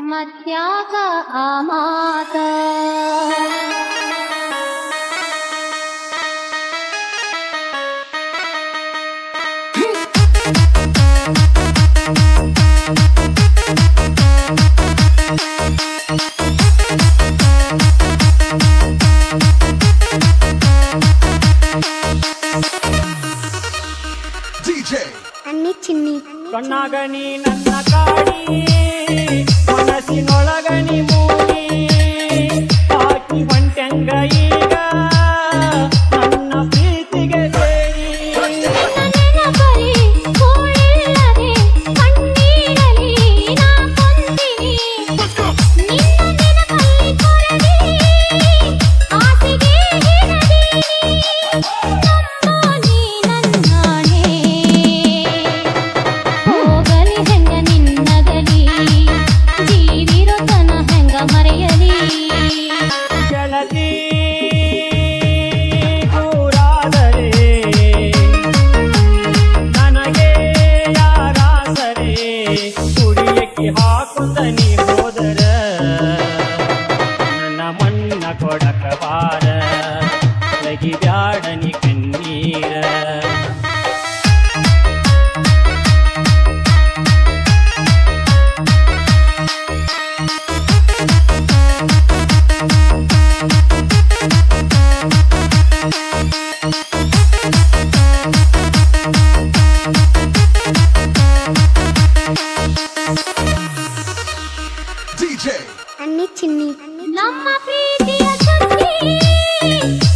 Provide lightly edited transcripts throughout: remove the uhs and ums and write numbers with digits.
ಮತ್ಯಾಗ ಆ ಮಾತ ಅನ್ನಿ ಚಿನ್ನಿ ಕಣ್ಣಾಗನಿ ನನ್ನ ಕಾಡಿ ಮನಸ್ಸಿನೊಳಗನಿ ಮೂಡಿ ಹಾಕಿ ಹೊಂಟೆಂಗ ಈಗ ನನ್ನ ಪ್ರೀತಿಗೆ ಬೇಡಿ ನೆನಪರಿ ಕೂಳಿಲ್ಲದೆ ಕಣ್ಣೀರಲಿ ನಾ ಕೊಂದಿನಿ ನಿನ್ನ ನೆನಪಲ್ಲಿ ಕೊರಗಿ ಆಸೆಗೆ ಹಿಡದೀನಿ ನಮ್ಮೋನಿ ನನ್ನಾಣೆ ಹೋಗಲಿ ಹೆಂಗ ನಿನ್ನಗಲಿ ಜೀವಿರೋತನ ಹೆಂಗ ಮರೆಯಲಿ ಗೆಳತಿ ದೂರಾದರೆ ನನಗೆ ಯಾರಾಸರೆ ಕುಡಿಯಕ್ಕೆ ಹಾಕುತ್ತ ನೀ ಹೋದರ ನನ್ನ ಮಣ್ಣ ಕೊಡಕ ಬಾರ ಬ್ಯಾಡನಿ ಕಣ್ಣೀರ ಅನ್ನಿ ಚಿನ್ನಿ ನಮ್ಮ ಪ್ರೀತಿಯ ಸುದ್ದಿ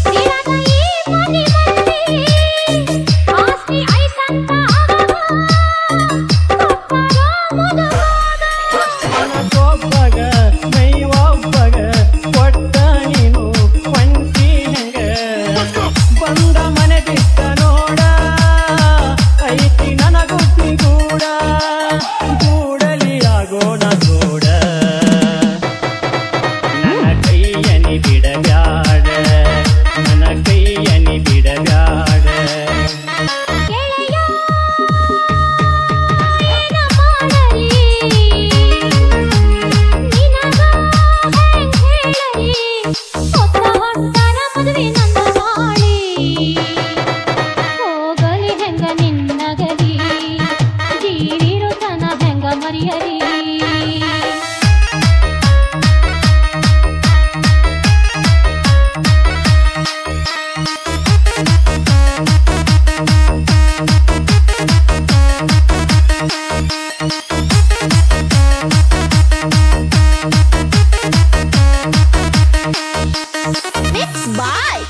ದಿನದ ಈ ಮನೆ ಮಂದಿ ಆಸ್ತಿ ಐತಂತ ಕೊಟ್ಟರೋ ಮುದುಗೋದ ಮನಸೊಬ್ಬಗ ಮೈಯೊಬ್ಬಗ ಕೊಟ್ಟ ನೀನು ಕೊಂಟಿನಂಗ ಬಂದ ಮನೆ ಬಿಟ್ಟ ನೋಡ ಐತಿ ನನಗುತ್ತಿ ಗೂಡ ಗೂಡಲಿ ಆಗೋಣ ಗೂಡ ನನ್ನ ಕೈಯನಿ ಬಿಡಬ್ಯಾಡ ನನ್ನ ಕೈಯನಿ ಬಿಡಬ್ಯಾಡ ಗೆಳೆಯ ಏನ ಮಾಡಲಿ ನಿನಗ ಹೆಂಗ್ ಹೇಳಲಿ ಹೊತ್ತ ಹೊಂಟನ ಮದುವೆ ನನ್ನ ಮಾಡಿ ಹೋಗಲಿ ಹೆಂಗ ನಿನ್ನಗಲಿ ಜೀವಿರುತನ ಹೆಂಗ ಮರೆಯಲಿ ಮಿಕ್ಸ್ ಬಾಯ್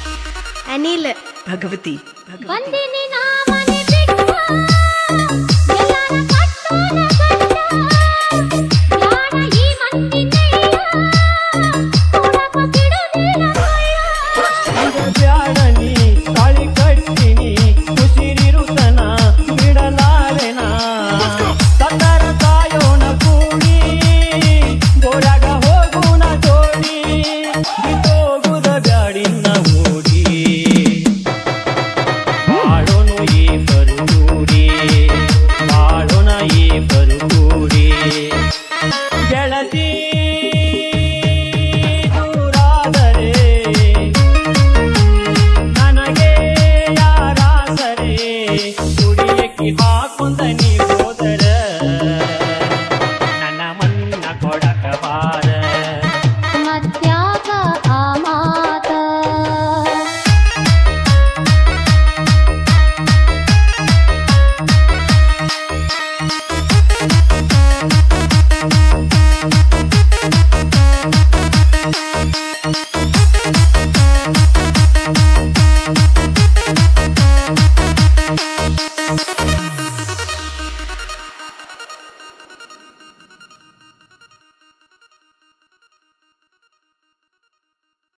ಅನಿಲ್ ಭಗವತಿ ಬಂದಿನಿ ನಾ ಮನೆ ಬಿಟ್ಟ ಎಲ್ಲಾನ ಕಟ್ಟೋನ ಗಂಟ ಯಾಣ ಈ ಮಂದಿ ನೈಯ ಕೊಡಕ ಬಿಡುದಿಲ್ಲ ಕಳ್ಳ ಬ್ಯಾಡನಿ ತಾಳಿ ಕಟ್ಟಿನಿ ಉಸಿರಿರುತನ ಬಿಡಲಾರೆನ ಸತ್ತರ ಕಾಯೋಣ ಕೂಡಿ ಗೋರಾಗ ಹೋಗೋಣ ಜೋಡಿ ಬಿಟ್ಟೋಗುದ ಬ್ಯಾಡಿನ ಓಡಿ ಬಾಳೋನು ಈ ಬರುಗೂಡಿ ಬಾಳೋಣ ಈ ಬರುಗೂಡಿ ಗೆಳತಿ